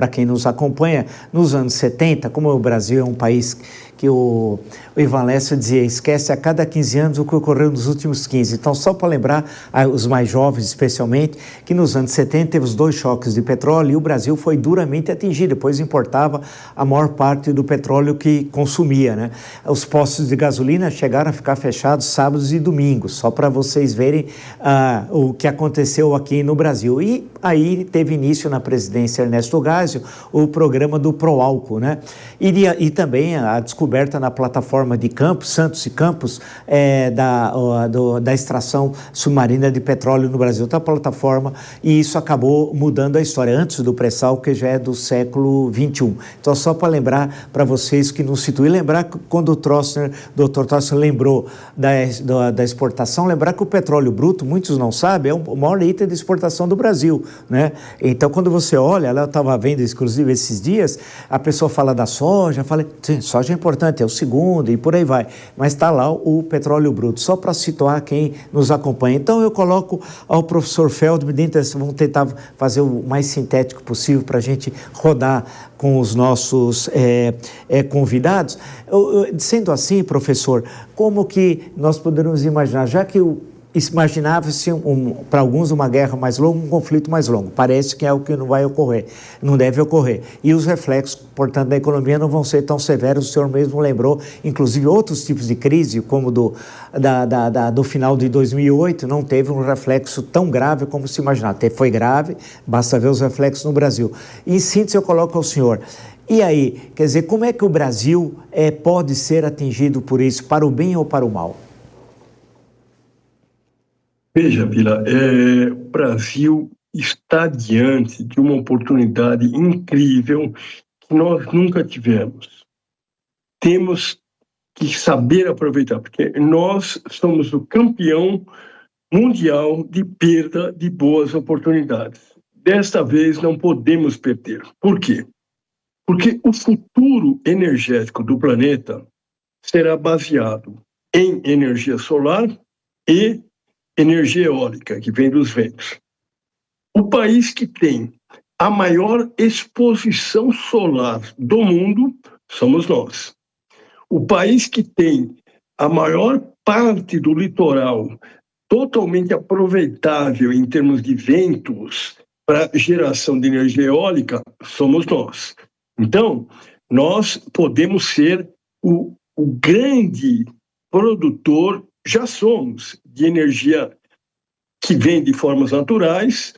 Para quem nos acompanha, nos anos 70, como o Brasil é um país que o Ivan Lessa dizia, esquece a cada 15 anos o que ocorreu nos últimos 15. Então, só para lembrar, os mais jovens especialmente, que nos anos 70 teve os 2 choques de petróleo e o Brasil foi duramente atingido, pois importava a maior parte do petróleo que consumia, né? Os postos de gasolina chegaram a ficar fechados sábados e domingos, só para vocês verem o que aconteceu aqui no Brasil. E aí teve início na presidência Ernesto Geisel o programa do Proálcool, né? E também a descoberta na plataforma de Campos, Santos e Campos, da extração submarina de petróleo no Brasil, da plataforma, e isso acabou mudando a história antes do pré-sal, que já é do século XXI. Então, só para lembrar para vocês que não situam, e lembrar que quando o Dr. Trossner lembrou da exportação, lembrar que o petróleo bruto, muitos não sabem, é o maior item de exportação do Brasil, né? Então, quando você olha, eu estava vendo, inclusive, esses dias, a pessoa fala da soja, fala, sim, soja é importante, é o segundo e por aí vai, mas está lá o petróleo bruto, só para situar quem nos acompanha. Então eu coloco ao professor Feldman, vamos tentar fazer o mais sintético possível para a gente rodar com os nossos convidados. Sendo assim, professor, como que nós poderíamos imaginar, já que imaginava-se, para alguns, uma guerra mais longa, um conflito mais longo. Parece que é o que não vai ocorrer, não deve ocorrer. E os reflexos, portanto, da economia não vão ser tão severos, o senhor mesmo lembrou, inclusive outros tipos de crise, como do final de 2008, não teve um reflexo tão grave como se imaginava. Foi grave, basta ver os reflexos no Brasil. Em síntese, eu coloco ao senhor, e aí, quer dizer, como é que o Brasil pode ser atingido por isso, para o bem ou para o mal? Veja, Vila, o Brasil está diante de uma oportunidade incrível que nós nunca tivemos. Temos que saber aproveitar, porque nós somos o campeão mundial de perda de boas oportunidades. Desta vez não podemos perder. Por quê? Porque o futuro energético do planeta será baseado em energia solar e energia eólica, que vem dos ventos. O país que tem a maior exposição solar do mundo somos nós. O país que tem a maior parte do litoral totalmente aproveitável em termos de ventos para geração de energia eólica somos nós. Então, nós podemos ser o grande produtor, já somos, de energia que vem de formas naturais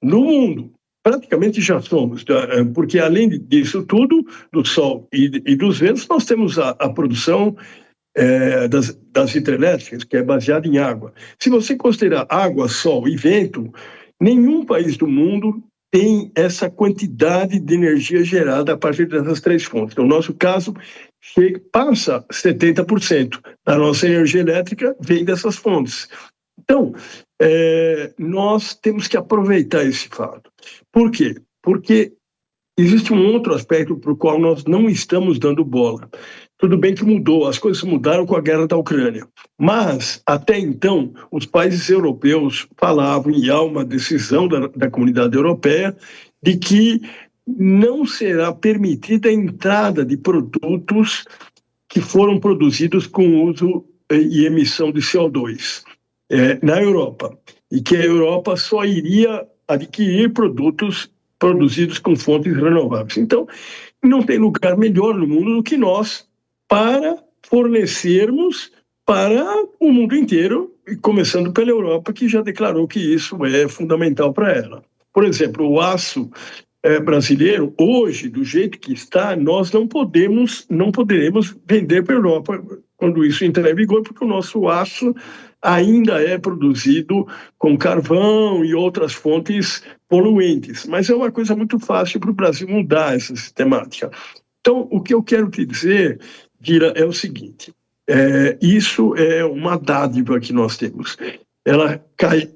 no mundo. Praticamente já somos, porque além disso tudo, do sol e dos ventos, nós temos a produção das hidrelétricas, que é baseada em água. Se você considerar água, sol e vento, nenhum país do mundo tem essa quantidade de energia gerada a partir dessas 3 fontes. No nosso caso, passa 70% da nossa energia elétrica vem dessas fontes. Então, nós temos que aproveitar esse fato. Por quê? Porque existe um outro aspecto para o qual nós não estamos dando bola. Tudo bem que mudou, as coisas mudaram com a guerra da Ucrânia, mas, até então, os países europeus falavam, e há uma decisão da comunidade europeia, de que não será permitida a entrada de produtos que foram produzidos com uso e emissão de CO2 na Europa, e que a Europa só iria adquirir produtos produzidos com fontes renováveis. Então, não tem lugar melhor no mundo do que nós para fornecermos para o mundo inteiro, e começando pela Europa, que já declarou que isso é fundamental para ela. Por exemplo, o aço brasileiro, hoje, do jeito que está, nós não poderemos vender para a Europa quando isso entrar em vigor, porque o nosso aço ainda é produzido com carvão e outras fontes poluentes. Mas é uma coisa muito fácil para o Brasil mudar essa sistemática. Então, o que eu quero te dizer, Vira, é o seguinte, isso é uma dádiva que nós temos. Ela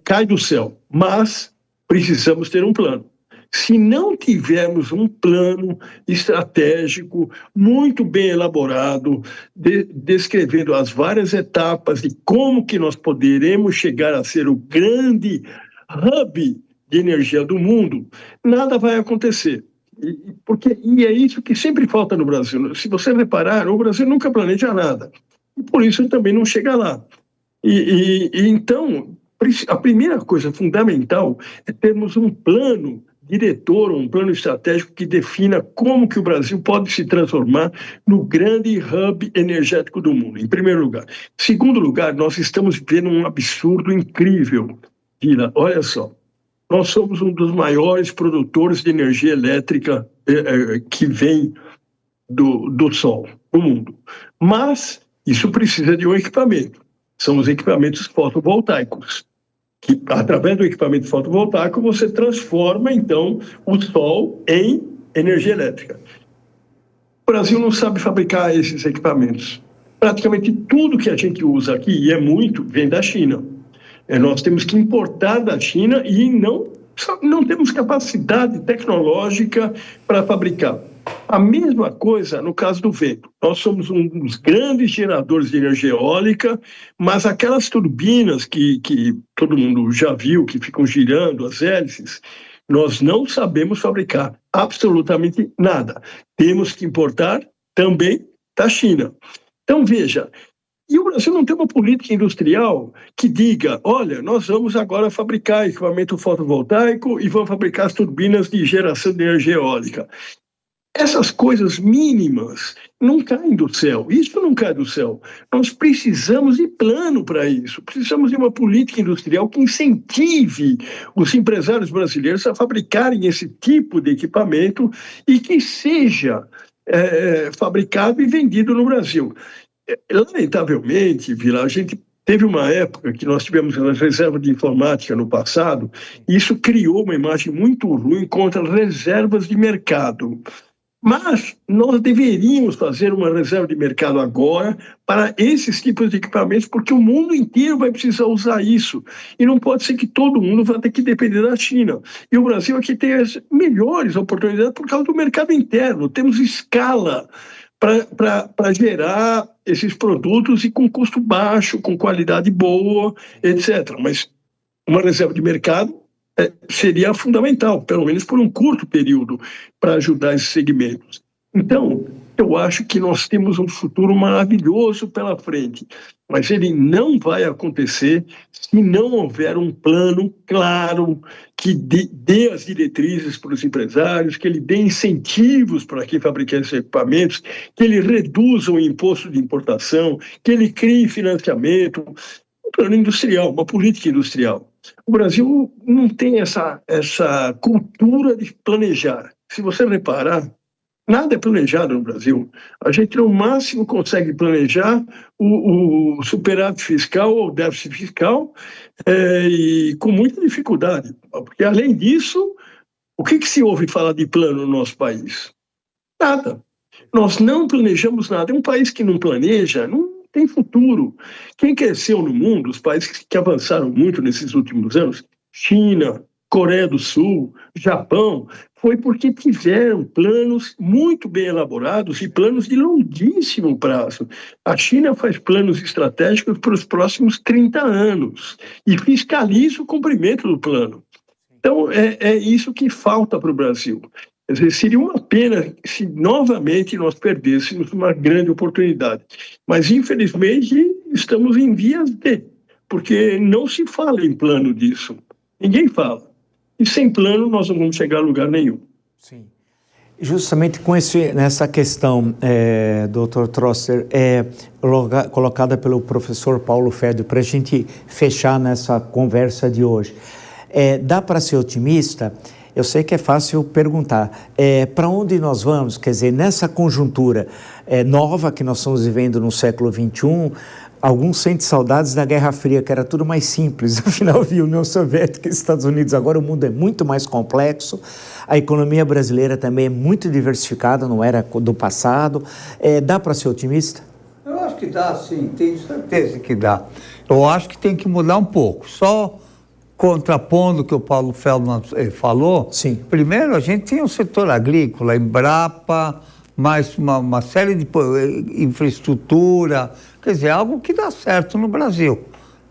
cai do céu, mas precisamos ter um plano. Se não tivermos um plano estratégico muito bem elaborado, descrevendo as várias etapas de como que nós poderemos chegar a ser o grande hub de energia do mundo, nada vai acontecer. E é isso que sempre falta no Brasil. Se você reparar, o Brasil nunca planeja nada. E por isso ele também não chega lá. Então, a primeira coisa fundamental é termos um plano diretor, um plano estratégico que defina como que o Brasil pode se transformar no grande hub energético do mundo, em primeiro lugar. Em segundo lugar, nós estamos vivendo um absurdo incrível. Vila, olha só, nós somos um dos maiores produtores de energia elétrica que vem do Sol no mundo. Mas isso precisa de um equipamento. São os equipamentos fotovoltaicos, que através do equipamento fotovoltaico você transforma, então, o Sol em energia elétrica. O Brasil não sabe fabricar esses equipamentos. Praticamente tudo que a gente usa aqui, e é muito, vem da China. Nós temos que importar da China e não temos capacidade tecnológica para fabricar. A mesma coisa no caso do vento. Nós somos um dos grandes geradores de energia eólica, mas aquelas turbinas que todo mundo já viu, que ficam girando as hélices, nós não sabemos fabricar absolutamente nada. Temos que importar também da China. Então, veja, e o Brasil não tem uma política industrial que diga, olha, nós vamos agora fabricar equipamento fotovoltaico e vamos fabricar as turbinas de geração de energia eólica. Essas coisas mínimas não caem do céu. Isso não cai do céu. Nós precisamos de plano para isso. Precisamos de uma política industrial que incentive os empresários brasileiros a fabricarem esse tipo de equipamento e que seja fabricado e vendido no Brasil. Lamentavelmente, Vila, a gente teve uma época que nós tivemos as reservas de informática no passado, e isso criou uma imagem muito ruim contra as reservas de mercado. Mas nós deveríamos fazer uma reserva de mercado agora para esses tipos de equipamentos, porque o mundo inteiro vai precisar usar isso. E não pode ser que todo mundo vá ter que depender da China. E o Brasil aqui tem as melhores oportunidades por causa do mercado interno. Temos escala para gerar esses produtos e com custo baixo, com qualidade boa, etc. Mas uma reserva de mercado seria fundamental, pelo menos por um curto período, para ajudar esses segmentos. Então, eu acho que nós temos um futuro maravilhoso pela frente, mas ele não vai acontecer se não houver um plano claro que dê as diretrizes para os empresários, que ele dê incentivos para quem fabrica esses equipamentos, que ele reduza o imposto de importação, que ele crie financiamento, um plano industrial, uma política industrial. O Brasil não tem essa cultura de planejar. Se você reparar, nada é planejado no Brasil. A gente, no máximo, consegue planejar o superávit fiscal ou o déficit fiscal e com muita dificuldade. Porque, além disso, o que se ouve falar de plano no nosso país? Nada. Nós não planejamos nada. É um país que não planeja, não tem futuro. Quem cresceu no mundo, os países que avançaram muito nesses últimos anos, China, Coreia do Sul, Japão, foi porque tiveram planos muito bem elaborados e planos de longuíssimo prazo. A China faz planos estratégicos para os próximos 30 anos e fiscaliza o cumprimento do plano. Então, é isso que falta para o Brasil. Quer dizer, seria uma pena se novamente nós perdêssemos uma grande oportunidade. Mas, infelizmente, estamos em vias de, porque não se fala em plano disso. Ninguém fala. E sem plano nós não vamos chegar a lugar nenhum. Sim. Justamente nessa questão, Dr. Trosser, colocada pelo professor Paulo Ferdo, para a gente fechar nessa conversa de hoje. Dá para ser otimista? Eu sei que é fácil perguntar, para onde nós vamos? Quer dizer, nessa conjuntura nova que nós estamos vivendo no século XXI, alguns sentem saudades da Guerra Fria, que era tudo mais simples, afinal, viu, União Soviética e Estados Unidos, agora o mundo é muito mais complexo, a economia brasileira também é muito diversificada, não era do passado. Dá para ser otimista? Eu acho que dá, sim, tenho certeza que dá. Eu acho que tem que mudar um pouco, só contrapondo o que o Paulo Feldman falou. Sim. Primeiro, a gente tem o setor agrícola, Embrapa, mais uma série de infraestrutura, quer dizer, algo que dá certo no Brasil,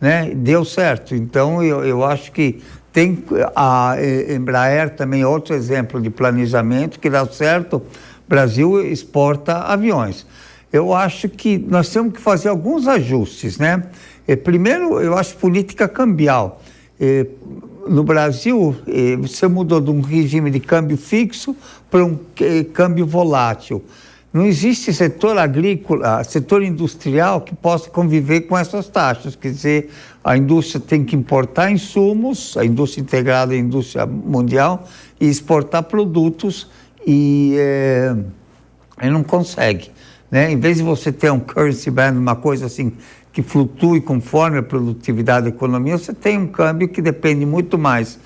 né? Deu certo. Então, eu acho que Tem a Embraer também, outro exemplo de planejamento que dá certo. O Brasil exporta aviões. Eu acho que nós temos que fazer alguns ajustes, né? Primeiro, eu acho política cambial. No Brasil, você mudou de um regime de câmbio fixo para um câmbio volátil. Não existe setor agrícola, setor industrial que possa conviver com essas taxas. Quer dizer, a indústria tem que importar insumos, a indústria integrada é a indústria mundial, e exportar produtos e não consegue, né? Em vez de você ter um currency band, uma coisa assim que flutue conforme a produtividade da economia, você tem um câmbio que depende muito mais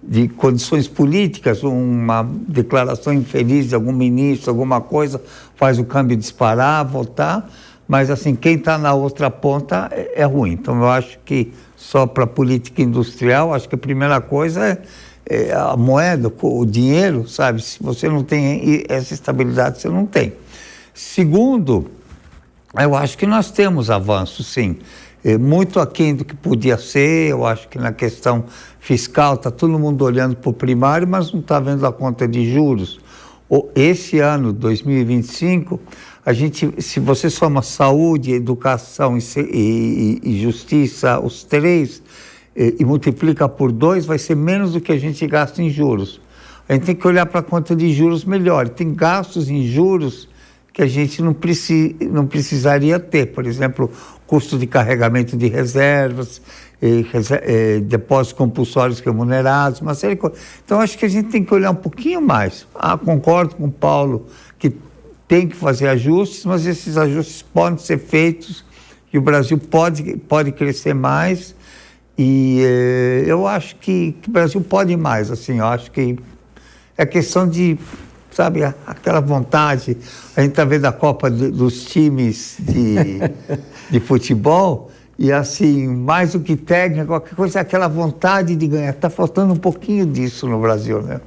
de condições políticas. Uma declaração infeliz de algum ministro, alguma coisa, faz o câmbio disparar, voltar, mas assim, quem está na outra ponta é ruim. Então eu acho que só para a política industrial, acho que a primeira coisa é a moeda, o dinheiro, sabe? Se você não tem essa estabilidade, você não tem. Segundo, eu acho que nós temos avanços, sim. Muito aquém do que podia ser. Eu acho que na questão fiscal está todo mundo olhando para o primário, mas não está vendo a conta de juros. Esse ano, 2025, a gente, se você soma saúde, educação e justiça, os três, e multiplica por 2, vai ser menos do que a gente gasta em juros. A gente tem que olhar para a conta de juros melhor. Tem gastos em juros que a gente não precisaria ter. Por exemplo, custo de carregamento de reservas, depósitos compulsórios remunerados, uma série de coisas. Então, acho que a gente tem que olhar um pouquinho mais. Concordo com o Paulo que tem que fazer ajustes, mas esses ajustes podem ser feitos e o Brasil pode crescer mais. E eu acho que o Brasil pode mais. Assim, eu acho que é questão de, sabe, aquela vontade. A gente está vendo a Copa dos times de futebol e, assim, mais do que técnica, qualquer coisa, é aquela vontade de ganhar. Está faltando um pouquinho disso no Brasil, né?